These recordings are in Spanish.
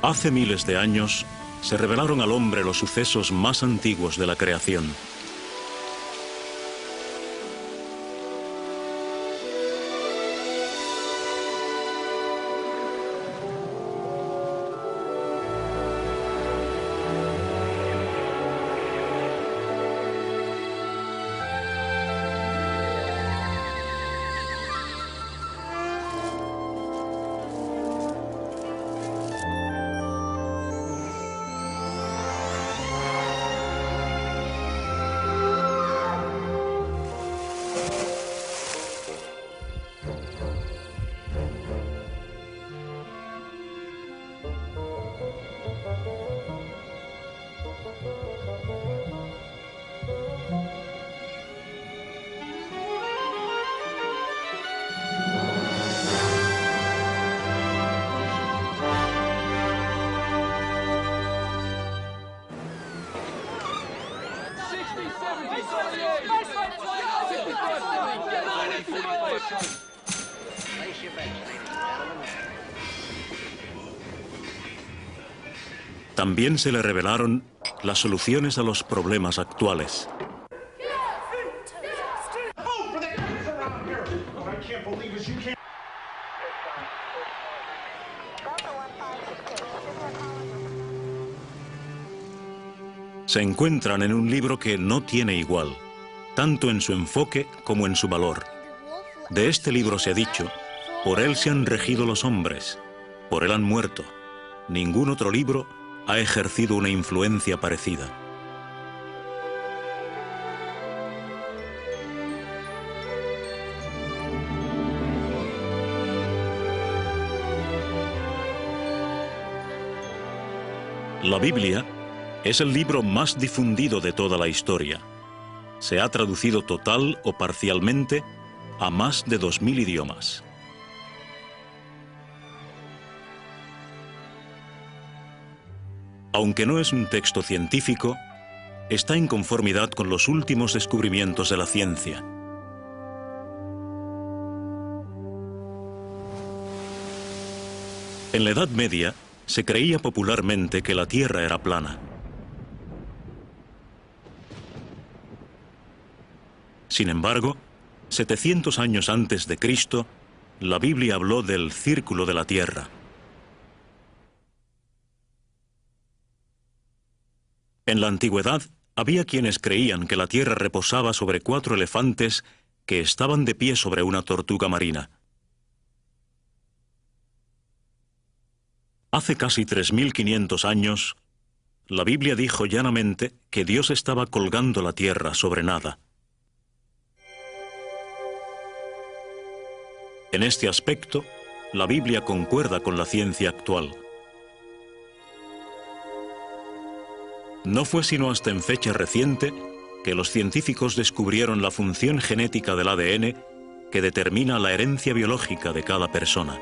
Hace miles de años se revelaron al hombre los sucesos más antiguos de la creación. También se le revelaron las soluciones a los problemas actuales. Se encuentran en un libro que no tiene igual, tanto en su enfoque como en su valor. De este libro se ha dicho: por él se han regido los hombres, por él han muerto. Ningún otro libro ha ejercido una influencia parecida. La Biblia es el libro más difundido de toda la historia. Se ha traducido total o parcialmente a más de 2000 idiomas. Aunque no es un texto científico, está en conformidad con los últimos descubrimientos de la ciencia. En la Edad Media se creía popularmente que la Tierra era plana. Sin embargo, 700 años antes de Cristo, la Biblia habló del círculo de la Tierra. En la antigüedad, había quienes creían que la Tierra reposaba sobre 4 elefantes que estaban de pie sobre una tortuga marina. Hace casi 3500 años, la Biblia dijo llanamente que Dios estaba colgando la Tierra sobre nada. En este aspecto, la Biblia concuerda con la ciencia actual. No fue sino hasta en fecha reciente que los científicos descubrieron la función genética del ADN que determina la herencia biológica de cada persona.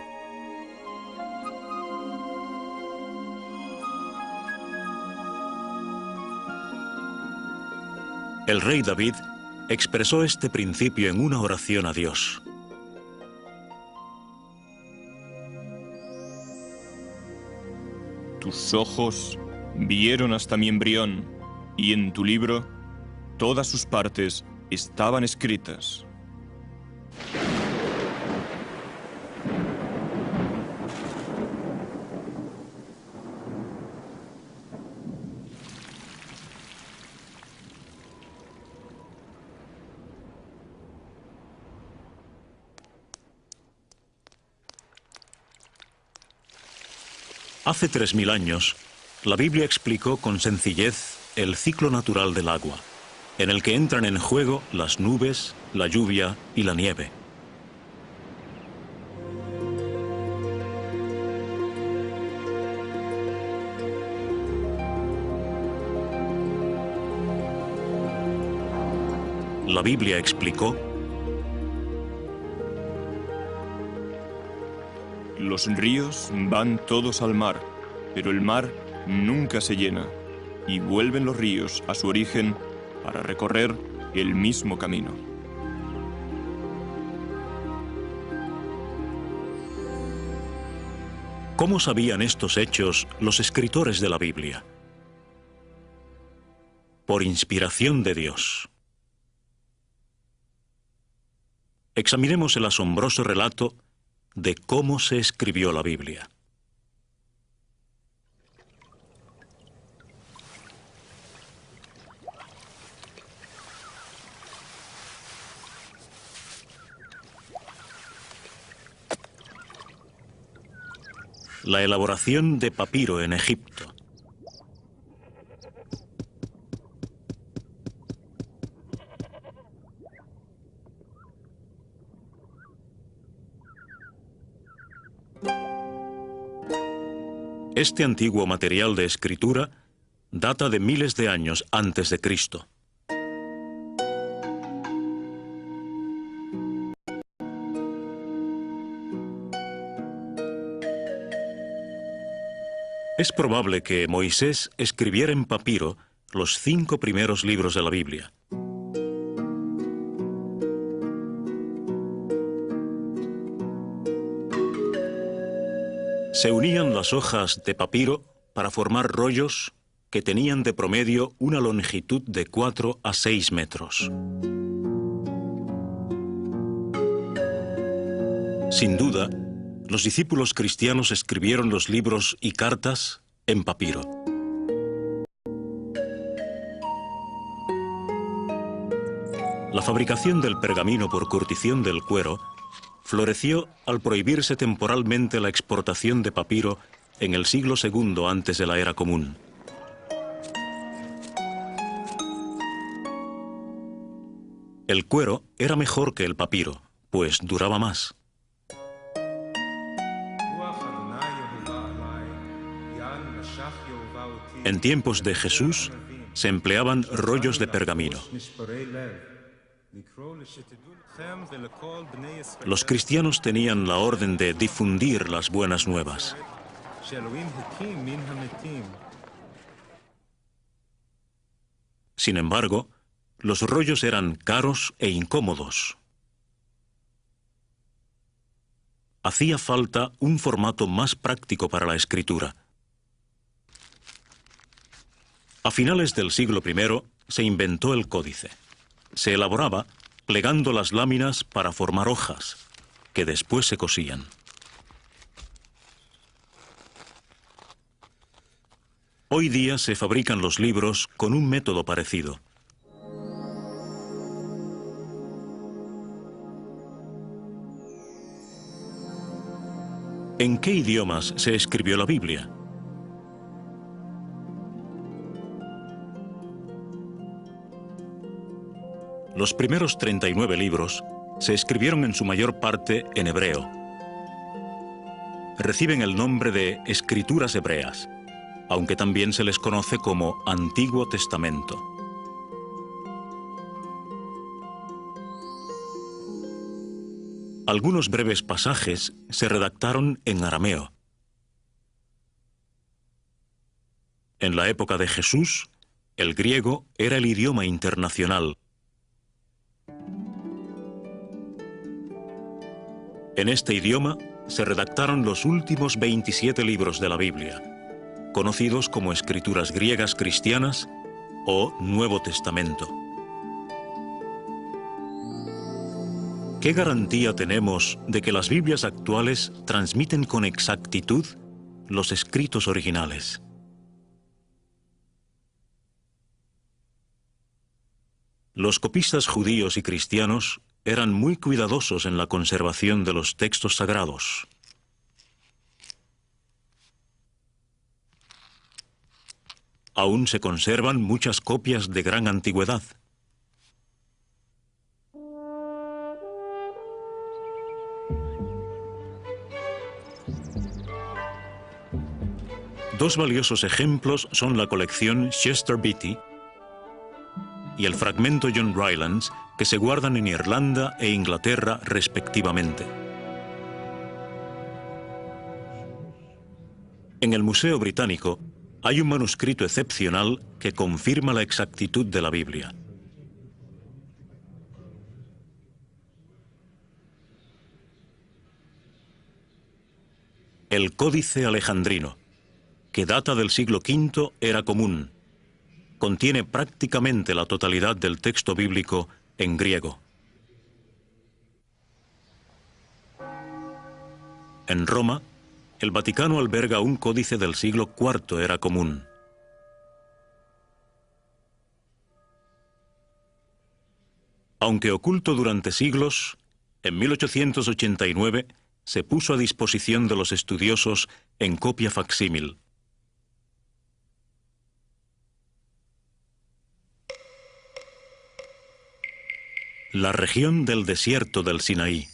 El rey David expresó este principio en una oración a Dios. Tus ojos vieron hasta mi embrión, y en tu libro todas sus partes estaban escritas. Hace 3000 años, la Biblia explicó con sencillez el ciclo natural del agua, en el que entran en juego las nubes, la lluvia y la nieve. La Biblia explicó: los ríos van todos al mar, pero el mar nunca se llena, y vuelven los ríos a su origen para recorrer el mismo camino. ¿Cómo sabían estos hechos los escritores de la Biblia? Por inspiración de Dios. Examinemos el asombroso relato de cómo se escribió la Biblia. La elaboración de papiro en Egipto. Este antiguo material de escritura data de miles de años antes de Cristo. Es probable que Moisés escribiera en papiro los 5 primeros libros de la Biblia. Se unían las hojas de papiro para formar rollos que tenían de promedio una longitud de 4 a 6 metros. Sin duda, los discípulos cristianos escribieron los libros y cartas en papiro. La fabricación del pergamino por curtición del cuero floreció al prohibirse temporalmente la exportación de papiro en el siglo II antes de la era común. El cuero era mejor que el papiro, pues duraba más. En tiempos de Jesús se empleaban rollos de pergamino. Los cristianos tenían la orden de difundir las buenas nuevas. Sin embargo, los rollos eran caros e incómodos. Hacía falta un formato más práctico para la escritura. A finales del siglo I se inventó el códice. Se elaboraba plegando las láminas para formar hojas, que después se cosían. Hoy día se fabrican los libros con un método parecido. ¿En qué idiomas se escribió la Biblia? Los primeros 39 libros se escribieron en su mayor parte en hebreo. Reciben el nombre de Escrituras Hebreas, aunque también se les conoce como Antiguo Testamento. Algunos breves pasajes se redactaron en arameo. En la época de Jesús, el griego era el idioma internacional. En este idioma se redactaron los últimos 27 libros de la Biblia, conocidos como Escrituras griegas cristianas o Nuevo Testamento. ¿Qué garantía tenemos de que las Biblias actuales transmiten con exactitud los escritos originales? Los copistas judíos y cristianos eran muy cuidadosos en la conservación de los textos sagrados. Aún se conservan muchas copias de gran antigüedad. Dos valiosos ejemplos son la colección Chester Beatty y el fragmento John Rylands, que se guardan en Irlanda e Inglaterra respectivamente. En el Museo Británico hay un manuscrito excepcional que confirma la exactitud de la Biblia. El Códice Alejandrino, que data del siglo V, era común. Contiene prácticamente la totalidad del texto bíblico en griego. En Roma, el Vaticano alberga un códice del siglo IV, era común. Aunque oculto durante siglos, en 1889 se puso a disposición de los estudiosos en copia facsímil. La región del desierto del Sinaí.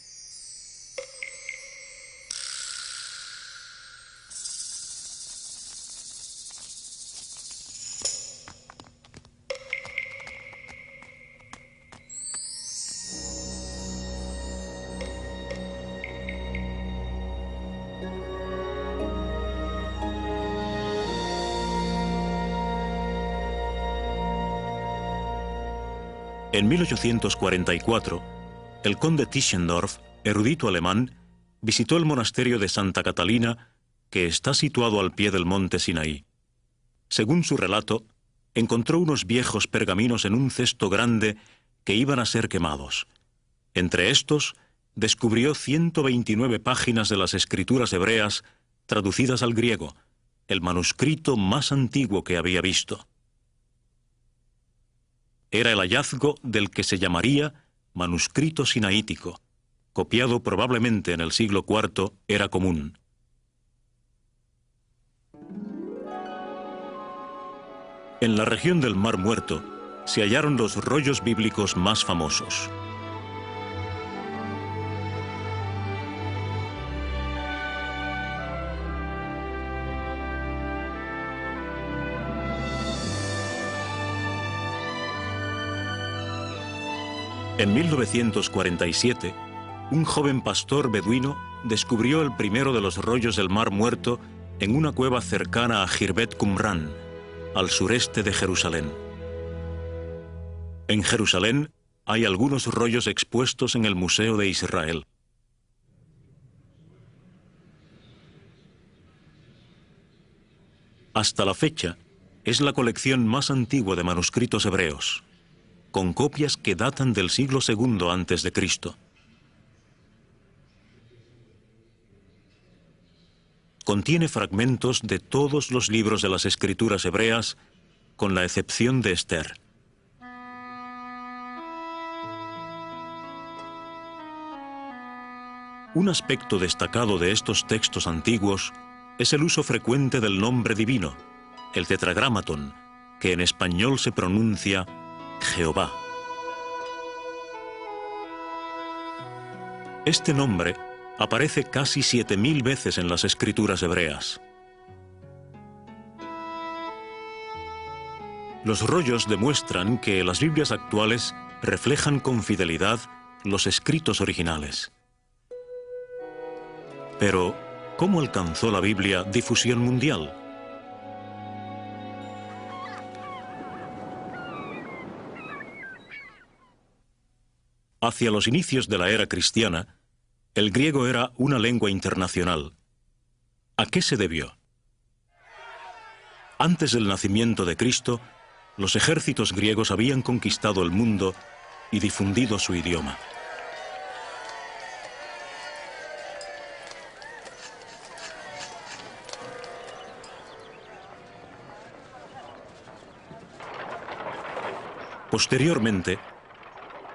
En 1844, el conde Tischendorf, erudito alemán, visitó el monasterio de Santa Catalina, que está situado al pie del monte Sinaí. Según su relato, encontró unos viejos pergaminos en un cesto grande que iban a ser quemados. Entre estos, descubrió 129 páginas de las escrituras hebreas traducidas al griego, el manuscrito más antiguo que había visto. Era el hallazgo del que se llamaría manuscrito sinaítico, copiado probablemente en el siglo IV, era común. En la región del Mar Muerto se hallaron los rollos bíblicos más famosos. En 1947, un joven pastor beduino descubrió el primero de los rollos del Mar Muerto en una cueva cercana a Khirbet Qumran, al sureste de Jerusalén. En Jerusalén hay algunos rollos expuestos en el Museo de Israel. Hasta la fecha, es la colección más antigua de manuscritos hebreos, con copias que datan del siglo II a.C. Contiene fragmentos de todos los libros de las escrituras hebreas, con la excepción de Esther. Un aspecto destacado de estos textos antiguos es el uso frecuente del nombre divino, el tetragramaton, que en español se pronuncia Jehová. Este nombre aparece casi 7000 veces en las escrituras hebreas. Los rollos demuestran que las Biblias actuales reflejan con fidelidad los escritos originales. Pero, ¿cómo alcanzó la Biblia difusión mundial? Hacia los inicios de la era cristiana, el griego era una lengua internacional. ¿A qué se debió? Antes del nacimiento de Cristo, los ejércitos griegos habían conquistado el mundo y difundido su idioma. Posteriormente,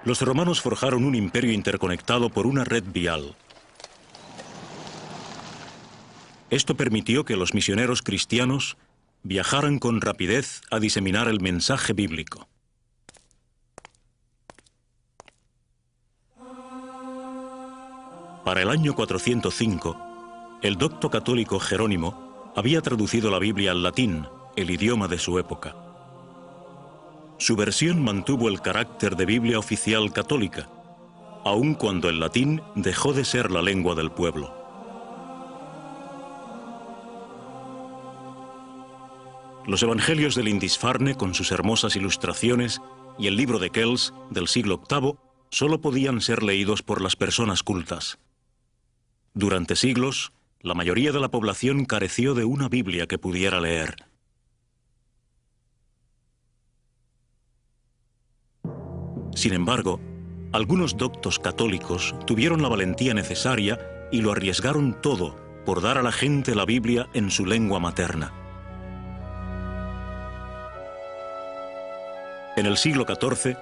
los romanos forjaron un imperio interconectado por una red vial. Esto permitió que los misioneros cristianos viajaran con rapidez a diseminar el mensaje bíblico. Para el año 405, el docto católico Jerónimo había traducido la Biblia al latín, el idioma de su época. Su versión mantuvo el carácter de Biblia oficial católica, aun cuando el latín dejó de ser la lengua del pueblo. Los Evangelios del Lindisfarne, con sus hermosas ilustraciones, y el libro de Kells, del siglo VIII, solo podían ser leídos por las personas cultas. Durante siglos, la mayoría de la población careció de una Biblia que pudiera leer. Sin embargo, algunos doctos católicos tuvieron la valentía necesaria y lo arriesgaron todo por dar a la gente la Biblia en su lengua materna. En el siglo XIV,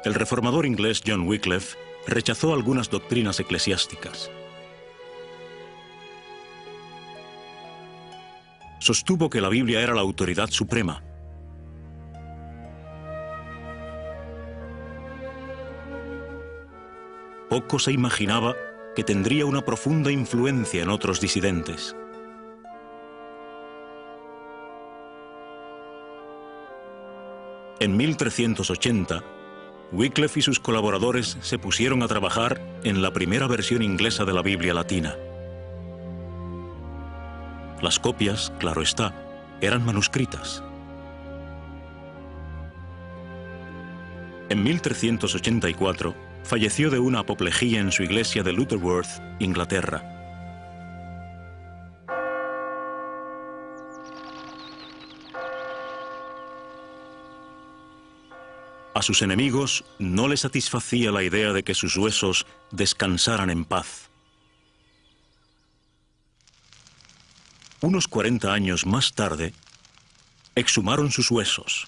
el reformador inglés John Wycliffe rechazó algunas doctrinas eclesiásticas. Sostuvo que la Biblia era la autoridad suprema. Poco se imaginaba que tendría una profunda influencia en otros disidentes. En 1380, Wycliffe y sus colaboradores se pusieron a trabajar en la primera versión inglesa de la Biblia latina. Las copias, claro está, eran manuscritas. En 1384, falleció de una apoplejía en su iglesia de Lutterworth, Inglaterra. A sus enemigos no les satisfacía la idea de que sus huesos descansaran en paz. Unos 40 años más tarde, exhumaron sus huesos,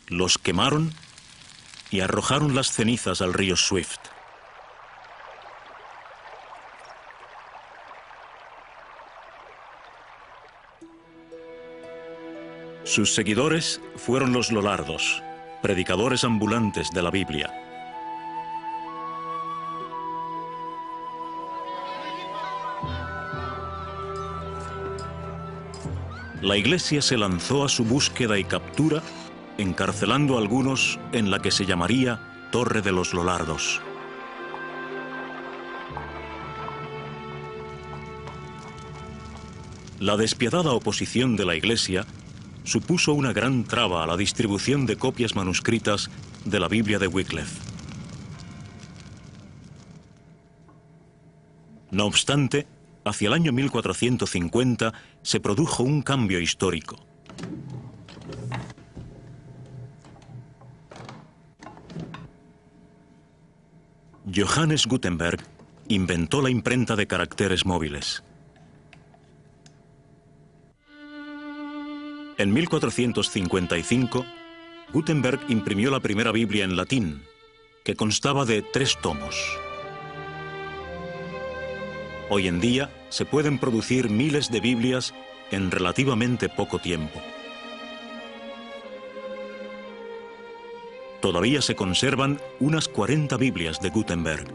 los quemaron y arrojaron las cenizas al río Swift. Sus seguidores fueron los Lollardos, predicadores ambulantes de la Biblia. La Iglesia se lanzó a su búsqueda y captura, encarcelando a algunos en la que se llamaría Torre de los Lollardos. La despiadada oposición de la Iglesia supuso una gran traba a la distribución de copias manuscritas de la Biblia de Wycliffe. No obstante, hacia el año 1450 se produjo un cambio histórico. Johannes Gutenberg inventó la imprenta de caracteres móviles. En 1455, Gutenberg imprimió la primera Biblia en latín, que constaba de 3 tomos. Hoy en día se pueden producir miles de Biblias en relativamente poco tiempo. Todavía se conservan unas 40 Biblias de Gutenberg.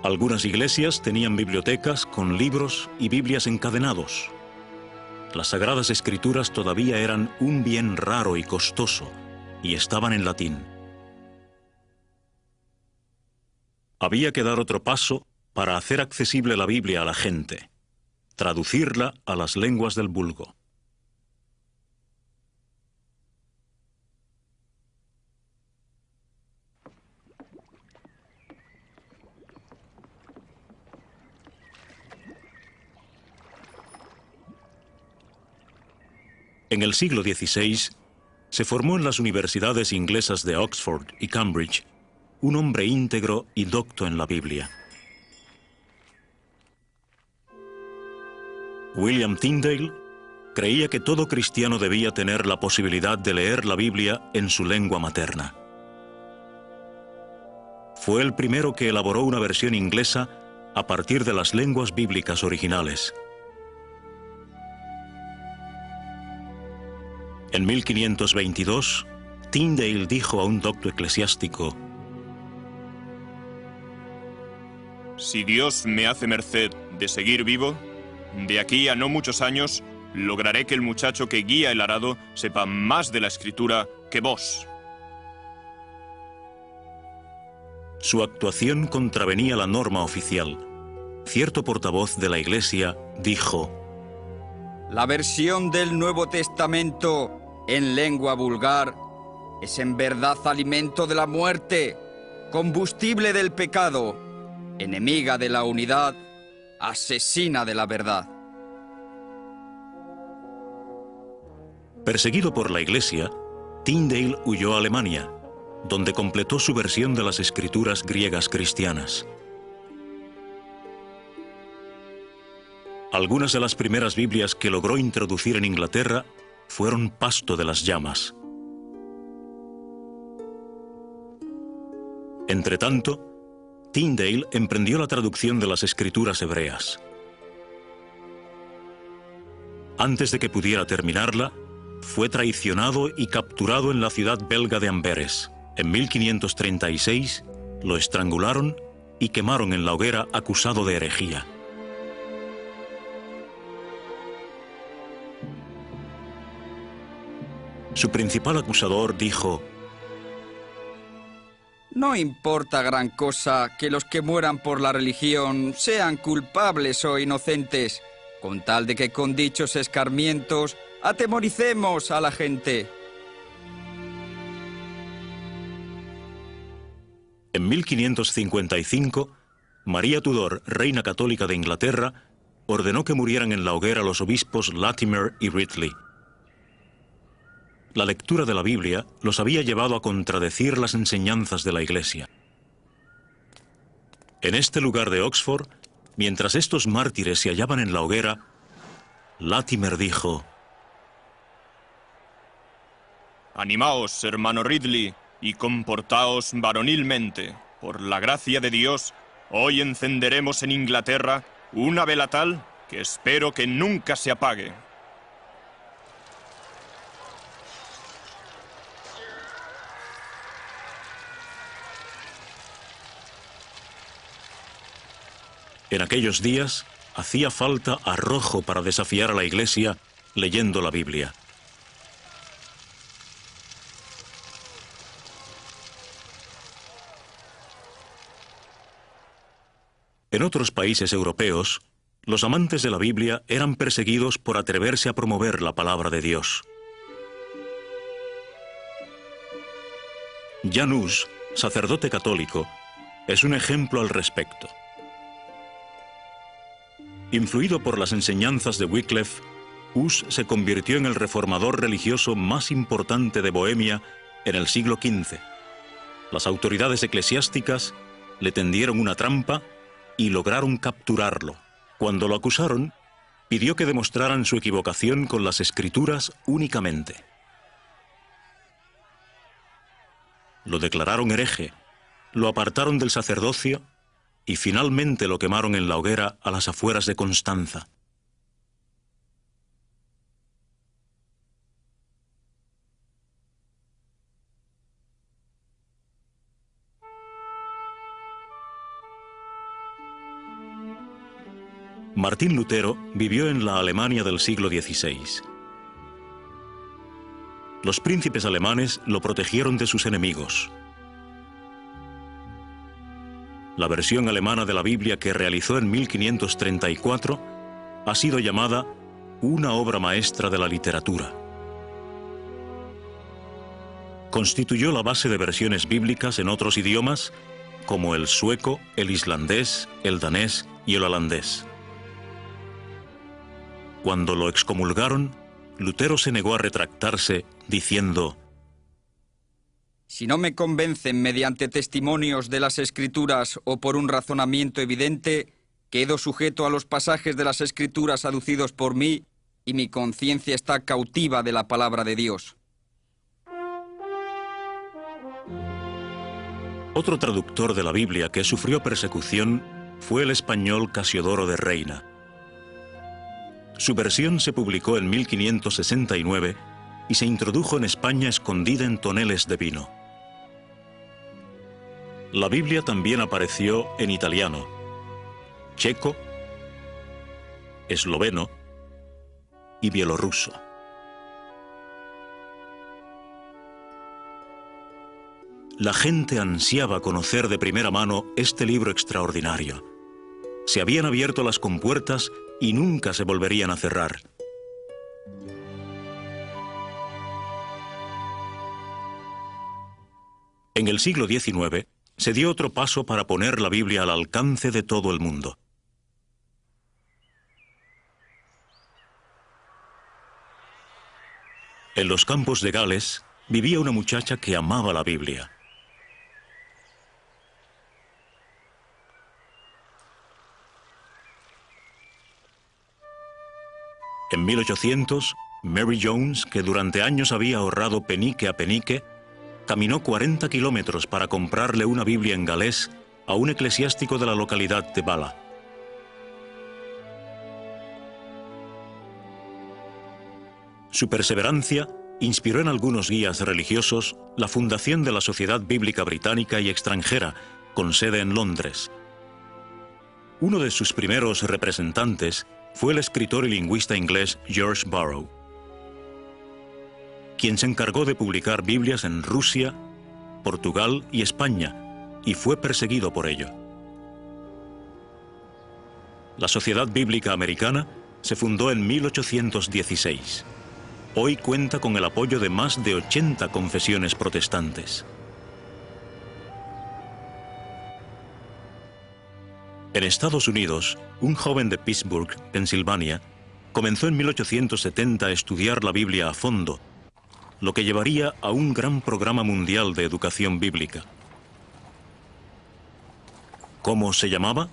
Algunas iglesias tenían bibliotecas con libros y Biblias encadenados. Las Sagradas Escrituras todavía eran un bien raro y costoso y estaban en latín. Había que dar otro paso para hacer accesible la Biblia a la gente, traducirla a las lenguas del vulgo. En el siglo XVI, se formó en las universidades inglesas de Oxford y Cambridge un hombre íntegro y docto en la Biblia. William Tyndale creía que todo cristiano debía tener la posibilidad de leer la Biblia en su lengua materna. Fue el primero que elaboró una versión inglesa a partir de las lenguas bíblicas originales. En 1522, Tyndale dijo a un docto eclesiástico: Si Dios me hace merced de seguir vivo, de aquí a no muchos años, lograré que el muchacho que guía el arado sepa más de la Escritura que vos. Su actuación contravenía la norma oficial. Cierto portavoz de la Iglesia dijo: La versión del Nuevo Testamento en lengua vulgar es en verdad alimento de la muerte, combustible del pecado, enemiga de la unidad, asesina de la verdad. Perseguido por la Iglesia, Tyndale huyó a Alemania, donde completó su versión de las escrituras griegas cristianas. Algunas de las primeras Biblias que logró introducir en Inglaterra fueron pasto de las llamas. Entretanto, Tyndale emprendió la traducción de las escrituras hebreas. Antes de que pudiera terminarla, fue traicionado y capturado en la ciudad belga de Amberes. En 1536 lo estrangularon y quemaron en la hoguera acusado de herejía. Su principal acusador dijo: No importa gran cosa que los que mueran por la religión sean culpables o inocentes, con tal de que con dichos escarmientos atemoricemos a la gente. En 1555, María Tudor, reina católica de Inglaterra, ordenó que murieran en la hoguera los obispos Latimer y Ridley. La lectura de la Biblia los había llevado a contradecir las enseñanzas de la Iglesia. En este lugar de Oxford, mientras estos mártires se hallaban en la hoguera, Latimer dijo: Animaos, hermano Ridley, y comportaos varonilmente. Por la gracia de Dios, hoy encenderemos en Inglaterra una vela tal que espero que nunca se apague. En aquellos días hacía falta arrojo para desafiar a la Iglesia leyendo la Biblia. En otros países europeos, los amantes de la Biblia eran perseguidos por atreverse a promover la palabra de Dios. Jan Hus, sacerdote católico, es un ejemplo al respecto. Influido por las enseñanzas de Wycliffe, Hus se convirtió en el reformador religioso más importante de Bohemia en el siglo XV. Las autoridades eclesiásticas le tendieron una trampa y lograron capturarlo. Cuando lo acusaron, pidió que demostraran su equivocación con las Escrituras únicamente. Lo declararon hereje, lo apartaron del sacerdocio y finalmente lo quemaron en la hoguera a las afueras de Constanza. Martín Lutero vivió en la Alemania del siglo XVI. Los príncipes alemanes lo protegieron de sus enemigos. La versión alemana de la Biblia que realizó en 1534 ha sido llamada una obra maestra de la literatura. Constituyó la base de versiones bíblicas en otros idiomas como el sueco, el islandés, el danés y el holandés. Cuando lo excomulgaron, Lutero se negó a retractarse, diciendo: Si no me convencen mediante testimonios de las Escrituras o por un razonamiento evidente, quedo sujeto a los pasajes de las Escrituras aducidos por mí y mi conciencia está cautiva de la palabra de Dios. Otro traductor de la Biblia que sufrió persecución fue el español Casiodoro de Reina. Su versión se publicó en 1569 y se introdujo en España escondida en toneles de vino. La Biblia también apareció en italiano, checo, esloveno y bielorruso. La gente ansiaba conocer de primera mano este libro extraordinario. Se habían abierto las compuertas y nunca se volverían a cerrar. En el siglo XIX, se dio otro paso para poner la Biblia al alcance de todo el mundo. En los campos de Gales vivía una muchacha que amaba la Biblia. En 1800, Mary Jones, que durante años había ahorrado penique a penique, caminó 40 kilómetros para comprarle una Biblia en galés a un eclesiástico de la localidad de Bala. Su perseverancia inspiró en algunos guías religiosos la fundación de la Sociedad Bíblica Británica y Extranjera, con sede en Londres. Uno de sus primeros representantes fue el escritor y lingüista inglés George Borrow, quien se encargó de publicar Biblias en Rusia, Portugal y España, y fue perseguido por ello. La Sociedad Bíblica Americana se fundó en 1816. Hoy cuenta con el apoyo de más de 80 confesiones protestantes. En Estados Unidos, un joven de Pittsburgh, Pensilvania, comenzó en 1870 a estudiar la Biblia a fondo, lo que llevaría a un gran programa mundial de educación bíblica. ¿Cómo se llamaba?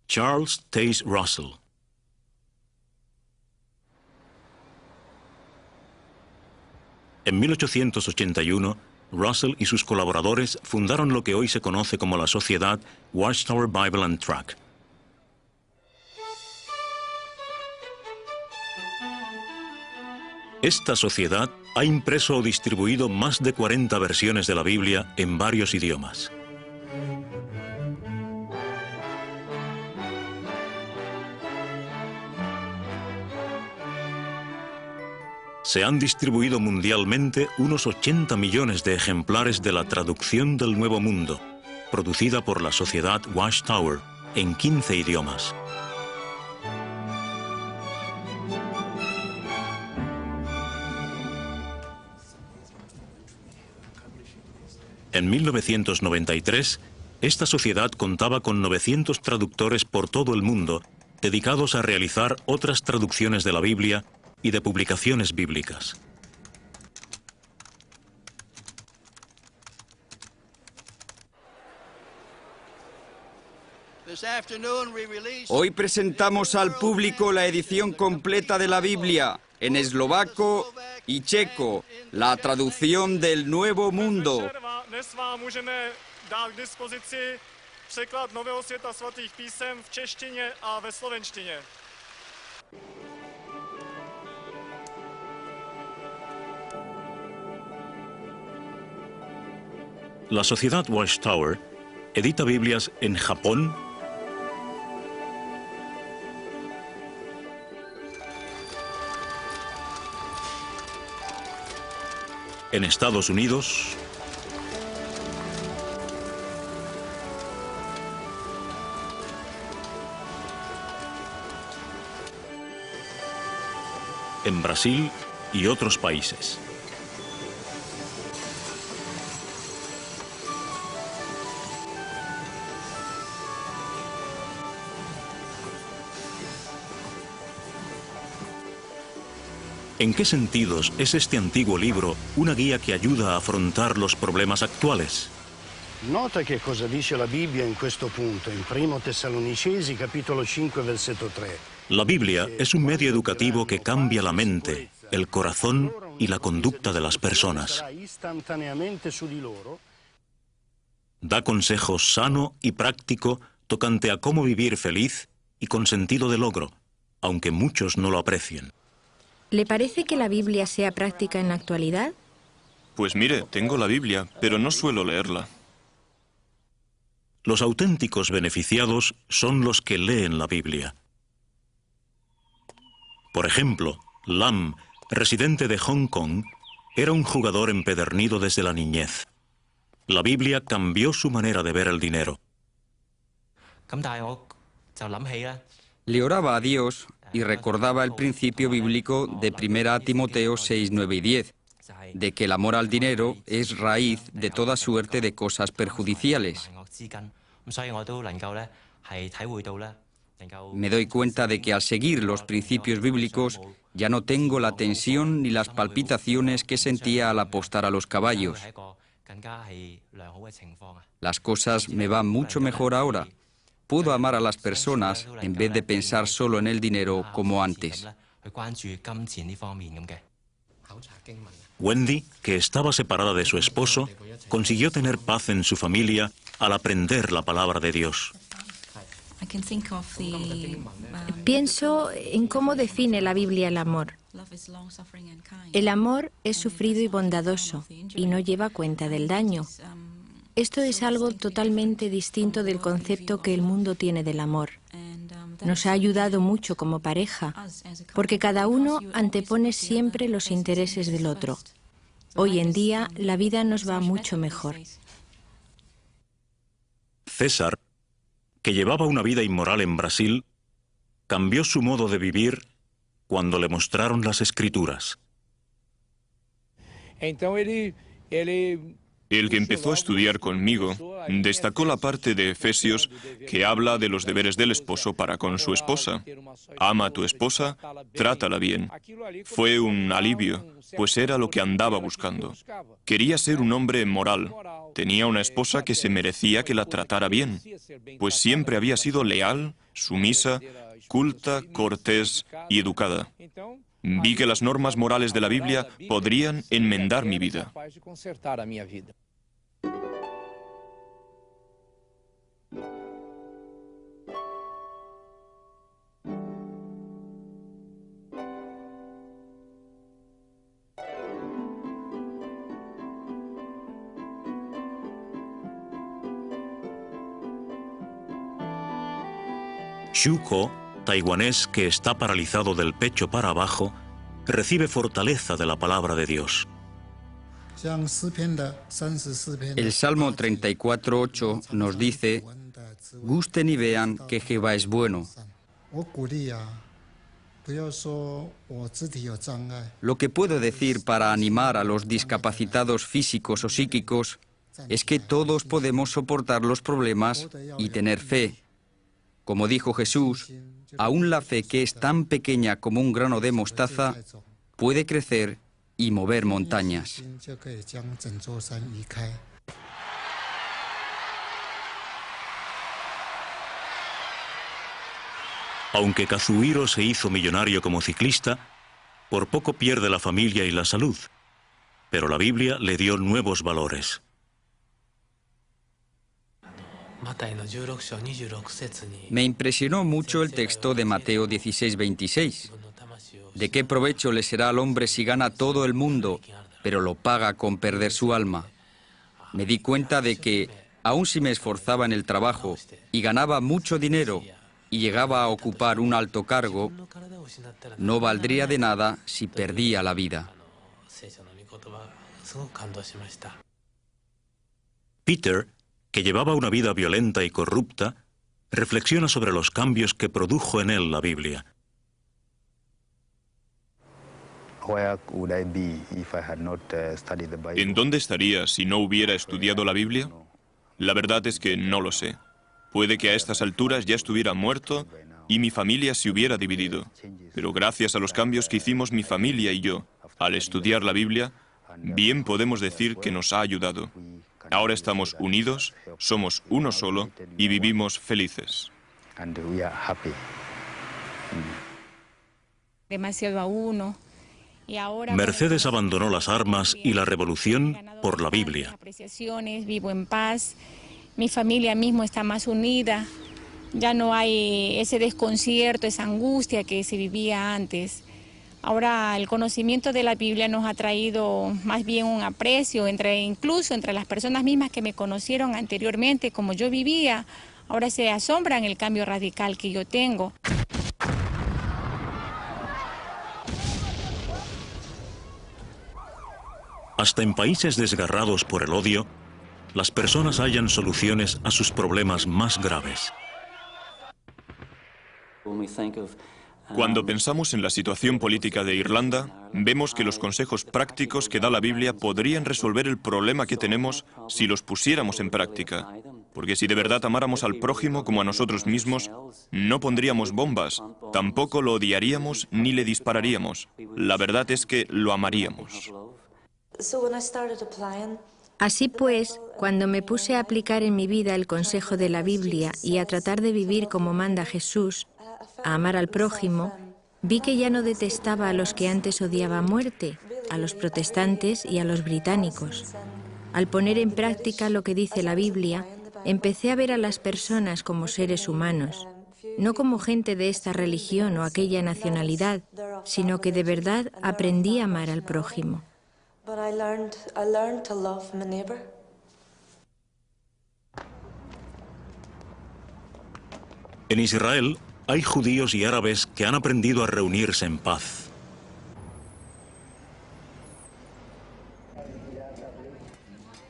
Charles Taze Russell. En 1881, Russell y sus colaboradores fundaron lo que hoy se conoce como la Sociedad Watchtower Bible and Tract. Esta sociedad ha impreso o distribuido más de 40 versiones de la Biblia en varios idiomas. Se han distribuido mundialmente unos 80 millones de ejemplares de la traducción del Nuevo Mundo, producida por la Sociedad Watchtower, en 15 idiomas. En 1993, esta sociedad contaba con 900 traductores por todo el mundo, dedicados a realizar otras traducciones de la Biblia y de publicaciones bíblicas. Hoy presentamos al público la edición completa de la Biblia, en eslovaco y checo, la traducción del Nuevo Mundo. La Sociedad Watchtower edita Biblias en Japón, en Estados Unidos, en Brasil y otros países. ¿En qué sentidos es este antiguo libro una guía que ayuda a afrontar los problemas actuales? Nota che cosa dice la Bibbia in questo punto, in 1 Tessalonicesi capitolo 5 versetto 3. La Biblia es un medio educativo que cambia la mente, el corazón y la conducta de las personas. Da consejo sano y práctico tocante a cómo vivir feliz y con sentido de logro, aunque muchos no lo aprecien. ¿Le parece que la Biblia sea práctica en la actualidad? Pues mire, tengo la Biblia, pero no suelo leerla. Los auténticos beneficiados son los que leen la Biblia. Por ejemplo, Lam, residente de Hong Kong, era un jugador empedernido desde la niñez. La Biblia cambió su manera de ver el dinero. Le oraba a Dios y recordaba el principio bíblico de 1 Timoteo 6, 9 y 10. de que el amor al dinero es raíz de toda suerte de cosas perjudiciales. Me doy cuenta de que al seguir los principios bíblicos ya no tengo la tensión ni las palpitaciones que sentía al apostar a los caballos. Las cosas me van mucho mejor ahora. Puedo amar a las personas en vez de pensar solo en el dinero como antes. Wendy, que estaba separada de su esposo, consiguió tener paz en su familia al aprender la palabra de Dios. Pienso en cómo define la Biblia el amor. El amor es sufrido y bondadoso y no lleva cuenta del daño. Esto es algo totalmente distinto del concepto que el mundo tiene del amor. Nos ha ayudado mucho como pareja, porque cada uno antepone siempre los intereses del otro. Hoy en día la vida nos va mucho mejor. César, que llevaba una vida inmoral en Brasil, cambió su modo de vivir cuando le mostraron las Escrituras. El que empezó a estudiar conmigo destacó la parte de Efesios que habla de los deberes del esposo para con su esposa. Ama a tu esposa, trátala bien. Fue un alivio, pues era lo que andaba buscando. Quería ser un hombre moral. Tenía una esposa que se merecía que la tratara bien, pues siempre había sido leal, sumisa, culta, cortés y educada. Vi que las normas morales de la Biblia podrían enmendar mi vida. Shuko, taiwanés que está paralizado del pecho para abajo, recibe fortaleza de la palabra de Dios. El Salmo 34:8 nos dice: gusten y vean que Jehová es bueno. Lo que puedo decir para animar a los discapacitados físicos o psíquicos es que todos podemos soportar los problemas y tener fe. Como dijo Jesús, aún la fe que es tan pequeña como un grano de mostaza puede crecer y mover montañas. Aunque Kazuhiro se hizo millonario como ciclista, por poco pierde la familia y la salud, pero la Biblia le dio nuevos valores. Me impresionó mucho el texto de Mateo 16:26. ¿De qué provecho le será al hombre si gana todo el mundo, pero lo paga con perder su alma? Me di cuenta de que, aun si me esforzaba en el trabajo y ganaba mucho dinero y llegaba a ocupar un alto cargo, no valdría de nada si perdía la vida. Peter, que llevaba una vida violenta y corrupta, reflexiona sobre los cambios que produjo en él la Biblia. ¿En dónde estaría si no hubiera estudiado la Biblia? La verdad es que no lo sé. Puede que a estas alturas ya estuviera muerto y mi familia se hubiera dividido. Pero gracias a los cambios que hicimos mi familia y yo, al estudiar la Biblia, bien podemos decir que nos ha ayudado. Ahora estamos unidos, somos uno solo y vivimos felices. Demasiado a uno. Mercedes abandonó las armas y la revolución por la Biblia. Vivo en paz, mi familia mismo está más unida, ya no hay ese desconcierto, esa angustia que se vivía antes. Ahora el conocimiento de la Biblia nos ha traído más bien un aprecio, incluso entre las personas mismas que me conocieron anteriormente, como yo vivía, ahora se asombran el cambio radical que yo tengo. Hasta en países desgarrados por el odio, las personas hallan soluciones a sus problemas más graves. Cuando pensamos en la situación política de Irlanda, vemos que los consejos prácticos que da la Biblia podrían resolver el problema que tenemos si los pusiéramos en práctica. Porque si de verdad amáramos al prójimo como a nosotros mismos, no pondríamos bombas, tampoco lo odiaríamos ni le dispararíamos. La verdad es que lo amaríamos. Así pues, cuando me puse a aplicar en mi vida el consejo de la Biblia y a tratar de vivir como manda Jesús, a amar al prójimo, vi que ya no detestaba a los que antes odiaba a muerte, a los protestantes y a los británicos. Al poner en práctica lo que dice la Biblia, empecé a ver a las personas como seres humanos, no como gente de esta religión o aquella nacionalidad, sino que de verdad aprendí a amar al prójimo. En Israel hay judíos y árabes que han aprendido a reunirse en paz.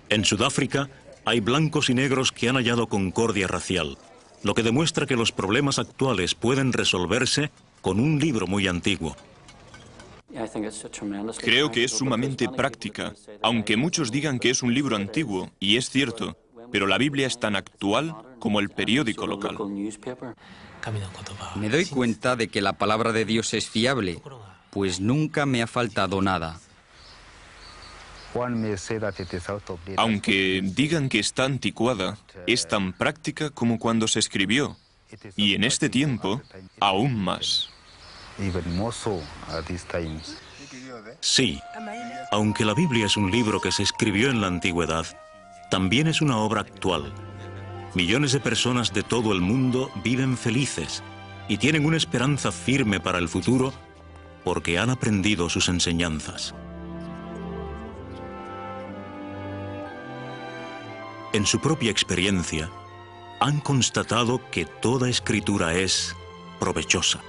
En Sudáfrica hay blancos y negros que han hallado concordia racial, lo que demuestra que los problemas actuales pueden resolverse con un libro muy antiguo. Creo que es sumamente práctica, aunque muchos digan que es un libro antiguo, y es cierto, pero la Biblia es tan actual como el periódico local. Me doy cuenta de que la palabra de Dios es fiable, pues nunca me ha faltado nada. Aunque digan que está anticuada, es tan práctica como cuando se escribió, y en este tiempo, aún más. Sí, aunque la Biblia es un libro que se escribió en la antigüedad, también es una obra actual. Millones de personas de todo el mundo viven felices y tienen una esperanza firme para el futuro porque han aprendido sus enseñanzas. En su propia experiencia, han constatado que toda escritura es provechosa.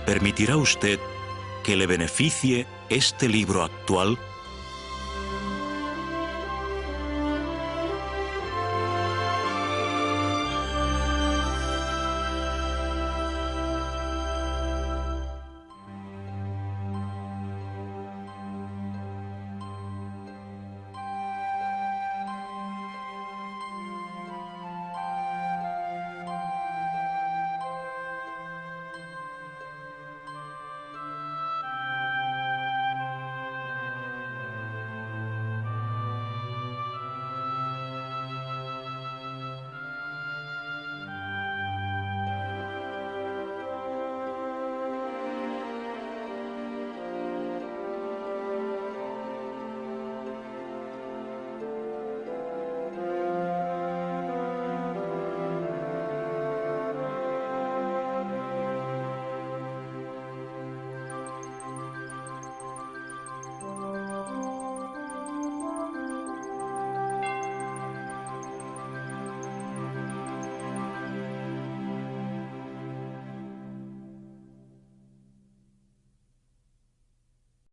¿Permitirá usted que le beneficie este libro actual